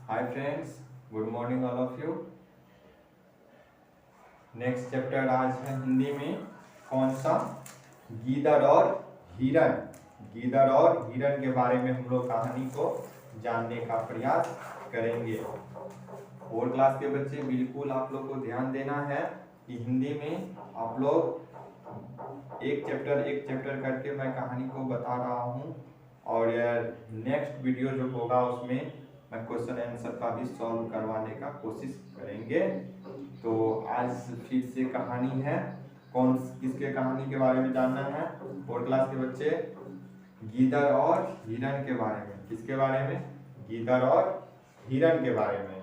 Hi friends, good morning all of you. Next chapter आज है हिंदी में कौन सा? गीदड़ और हिरण। गीदड़ और हिरण के बारे में हम लोग कहानी को जानने का प्रयास करेंगे। 4 क्लास के बच्चे बिल्कुल आप लोग को ध्यान देना है कि हिंदी में आप लोग एक चैप्टर करके मैं कहानी को बता रहा हूँ और नेक्स्ट वीडियो जो होगा उसमें मैं क्वेश्चन आंसर का भी सॉल्व करवाने का कोशिश करेंगे। तो आज फिर से कहानी है, कौन किसके कहानी के बारे में जानना है 4 क्लास के बच्चे? गीदड़ और हिरण के बारे में। किसके बारे में? गीदड़ और हिरण के बारे में।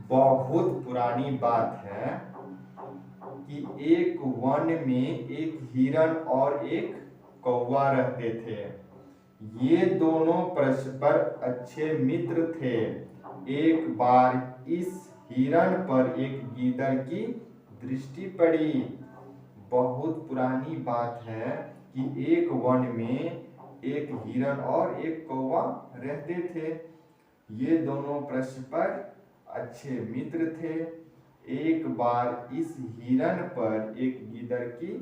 बहुत पुरानी बात है कि एक वन में एक हिरण और एक कौवा रहते थे। ये दोनों परस्पर अच्छे मित्र थे। एक बार इस हिरण पर एक गीदड़ की दृष्टि पड़ी। बहुत पुरानी बात है कि एक वन में एक हिरण और एक कौवा रहते थे। ये दोनों परस्पर अच्छे मित्र थे। एक बार इस हिरण पर एक गीदड़ की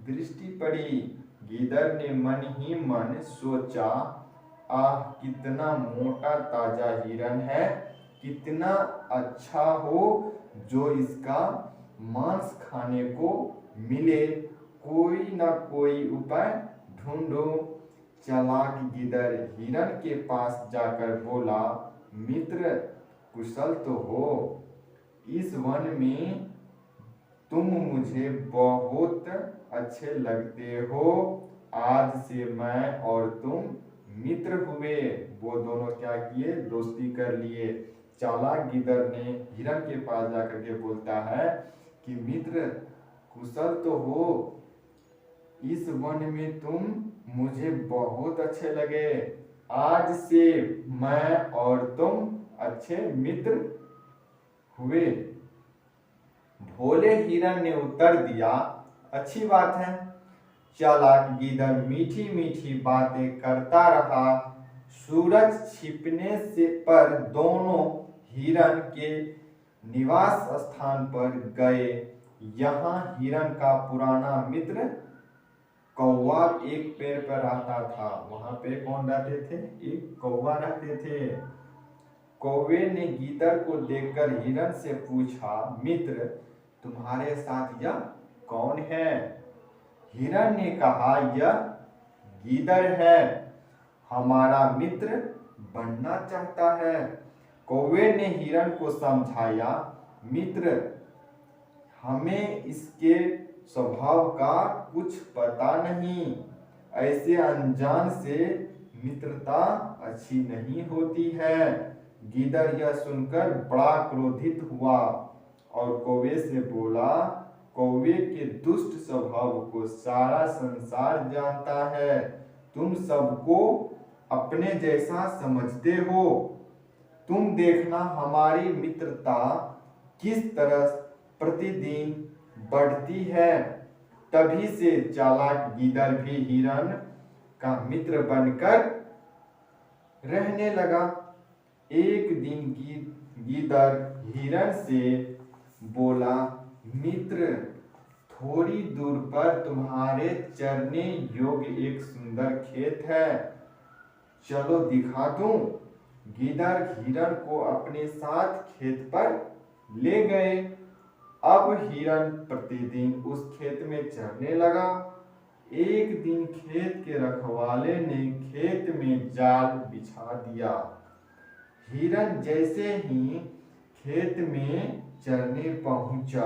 दृष्टि पड़ी। गीदड़ ने मन ही मन सोचा, आह कितना मोटा ताजा हिरण है, कितना अच्छा हो जो इसका मांस खाने को मिले। कोई ना कोई उपाय ढूंढो। चालाक गीदड़ हिरण के पास जाकर बोला, मित्र कुशल तो हो, इस वन में तुम मुझे बहुत अच्छे लगते हो। आज से मैं और तुम मित्र हुए। वो दोनों क्या किए? दोस्ती कर लिए। चालाक गिदड़ ने हिरण के पास जाकर के बोलता है कि मित्र कुशल तो हो, इस वन में तुम मुझे बहुत अच्छे लगे। आज से मैं और तुम अच्छे मित्र हुए। भोले हिरण ने उत्तर दिया, अच्छी बात है। चालाक गीदड़ मीठी मीठी बातें करता रहा। सूरज छिपने से पर दोनों हिरण के निवास स्थान पर गए। यहाँ हिरण का पुराना मित्र कौवा एक पेड़ पर रहता था। वहां पे कौन रहते थे? एक कौवा रहते थे। कौवे ने गीदड़ को देखकर हिरण से पूछा, मित्र तुम्हारे साथ यह कौन है? हिरण ने कहा, यह गीदड़ है, हमारा मित्र बनना चाहता है। कौवे ने हिरण को समझाया, मित्र हमें इसके स्वभाव का कुछ पता नहीं। ऐसे अनजान से मित्रता अच्छी नहीं होती है। गीदड़ यह सुनकर बड़ा क्रोधित हुआ और कौवे से बोला, कौवे के दुष्ट स्वभाव को सारा संसार जानता है। तुम सबको अपने जैसा समझते हो। तुम देखना हमारी मित्रता किस तरह प्रतिदिन बढ़ती है। तभी से चालाक गीदड़ भी हिरण का मित्र बनकर रहने लगा। एक दिन गीदड़ हिरण से बोला, मित्र थोड़ी दूर पर तुम्हारे चरने योग्य एक सुंदर खेत है, चलो दिखा दूं। गीदड़ हिरण को अपने साथ खेत पर ले गए। अब हिरण प्रतिदिन उस खेत में चरने लगा। एक दिन खेत के रखवाले ने खेत में जाल बिछा दिया। हिरण जैसे ही खेत में चरने पहुंचा,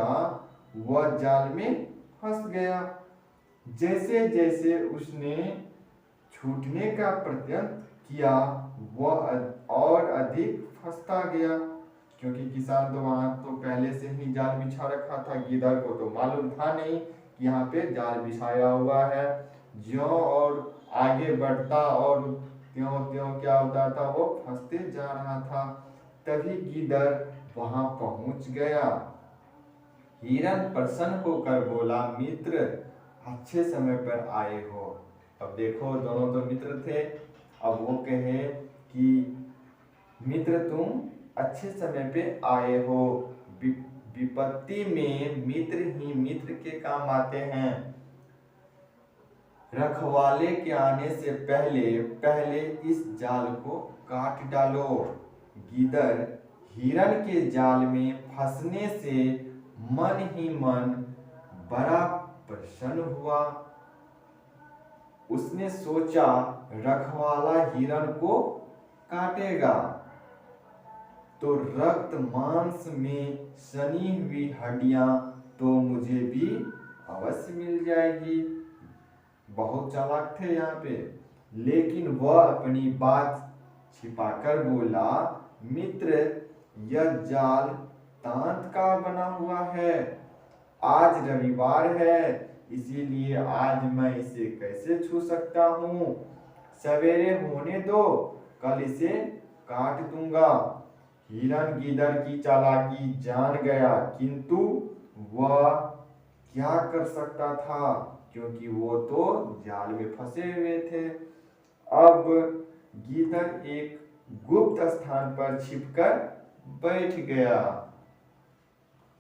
वह जाल में फंस गया। जैसे जैसे उसने छूटने का प्रयत्न किया, वह और अधिक फंसता गया, क्योंकि किसान तो वहां तो पहले से ही जाल बिछा रखा था। गिदड़ को तो मालूम था नहीं कि यहाँ पे जाल बिछाया हुआ है। ज्यों और आगे बढ़ता और त्यों त्यों क्या होता था, वो फंसते जा रहा था। तभी गिदड़ वहां पहुंच गया। हिरण प्रसन्न होकर बोला, मित्र अच्छे समय पर आए हो। अब देखो दोनों तो मित्र थे। अब वो कहे कि मित्र तुम अच्छे समय पे आए हो। विपत्ति में मित्र ही मित्र के काम आते हैं। रखवाले के आने से पहले पहले इस जाल को काट डालो। गीदड़ हिरण के जाल में फंसने से मन ही मन बड़ा प्रसन्न हुआ। उसने सोचा रखवाला हिरण को काटेगा तो रक्त मांस में सनी हुई हड्डियां तो मुझे भी अवश्य मिल जाएगी। बहुत चालाक थे यहाँ पे, लेकिन वह अपनी बात छिपाकर बोला, मित्र यह जाल तांत का बना हुआ है। आज रविवार है, इसीलिए आज मैं इसे कैसे छू सकता हूँ। सवेरे होने दो, कल इसे काट दूंगा। हिरण गीदड़ की चालाकी जान गया, किंतु वह क्या कर सकता था, क्योंकि वो तो जाल में फंसे हुए थे। अब गीदड़ एक गुप्त स्थान पर छिपकर बैठ गया।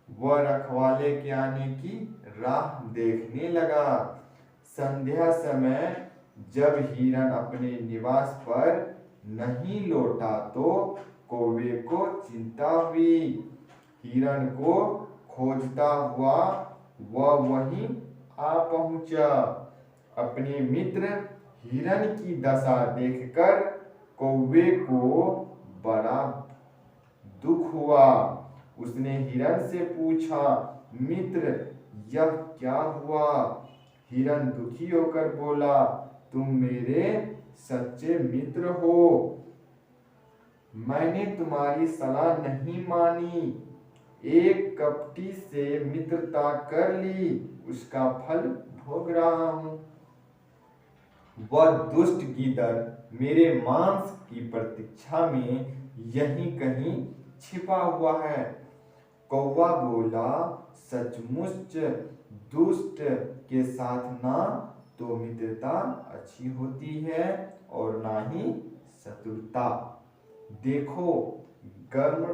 वह रखवाले के आने की राह देखने लगा। संध्या समय जब हिरण अपने निवास पर नहीं लौटा तो कौवे को चिंता हुई। हिरण को खोजता हुआ वह वहीं आ पहुंचा। अपने मित्र हिरण की दशा देखकर कौवे को बड़ा दुख हुआ। उसने हिरण से पूछा, मित्र यह क्या हुआ। हिरण दुखी होकर बोला, तुम मेरे सच्चे मित्र हो। मैंने तुम्हारी सलाह नहीं मानी, एक कपटी से मित्रता कर ली, उसका फल भोग रहा हूं। वह दुष्ट गीदड़ मेरे मांस की प्रतीक्षा में यहीं कहीं छिपा हुआ है। कौवा बोला, सचमुच दुष्ट के साथ ना तो मित्रता अच्छी होती है और ना ही शत्रुता। देखो गर्म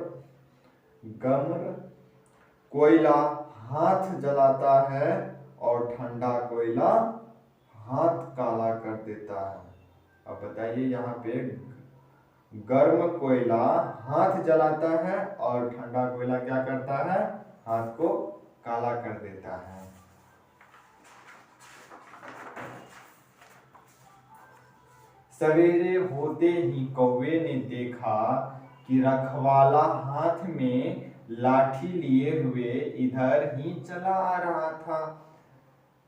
कोयला हाथ जलाता है और ठंडा कोयला हाथ काला कर देता है। अब बताइए, यहाँ पे गर्म कोयला हाथ जलाता है और ठंडा कोयला क्या करता है, हाथ को काला कर देता है। सवेरे होते ही कौवे ने देखा कि रखवाला हाथ में लाठी लिए हुए इधर ही चला आ रहा था।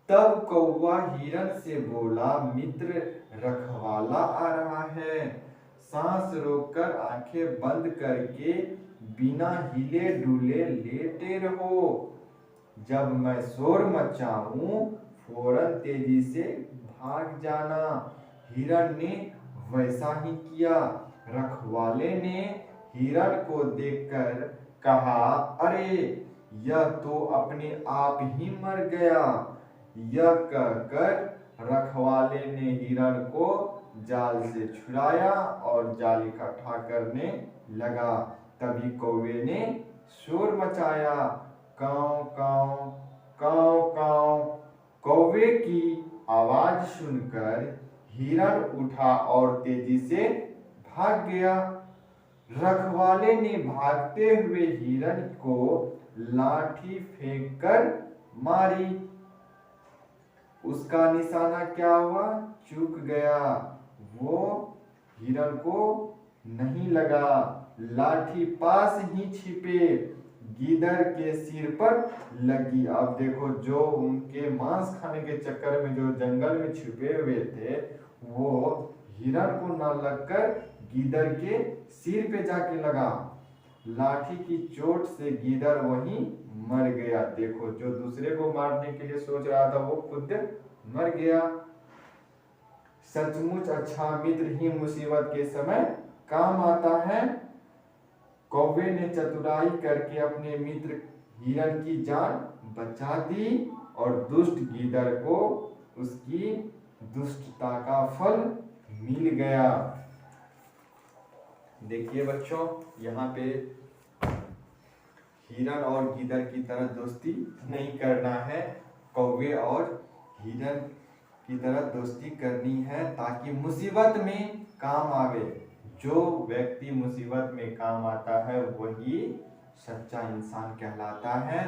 तब कौवा हिरण से बोला, मित्र रखवाला आ रहा है। सांस रोककर आंखें बंद करके बिना हिले डुले लेटे रहो। जब मैं शोर मचाऊं फौरन तेजी से भाग जाना। हिरण ने वैसा ही किया। रखवाले ने हिरण को देखकर कहा, अरे यह तो अपने आप ही मर गया। यह कहकर रखवाले ने हिरण को जाल से छुड़ाया और जाल इकट्ठा करने लगा। तभी कौवे ने शोर मचाया, काव काव काव काव। कौवे की आवाज सुनकर हिरण उठा और तेजी से भाग गया। रखवाले ने भागते हुए हिरण को लाठी फेंककर मारी। उसका निशाना क्या हुआ, चूक गया। वो हिरण को नहीं लगा। लाठी पास ही छिपे गीदड़ के सिर पर लगी। अब देखो, जो उनके मांस खाने के चक्कर में जो जंगल में छिपे हुए थे, वो हिरण को न लगकर गीदड़ के सिर पे जाके लगा। लाठी की चोट से गीदड़ वहीं मर गया। देखो, जो दूसरे को मारने के लिए सोच रहा था वो खुद मर गया। सचमुच अच्छा मित्र ही मुसीबत के समय काम आता है। कौवे ने चतुराई करके अपने मित्र हिरण की जान बचा दी और दुष्ट गीदड़ को उसकी दुष्टता का फल मिल गया। देखिए बच्चों, यहाँ पे हिरन और गीदड़ की तरह दोस्ती नहीं करना है, कौवे और हिरन की तरह दोस्ती करनी है ताकि मुसीबत में काम आवे। जो व्यक्ति मुसीबत में काम आता है वही सच्चा इंसान कहलाता है।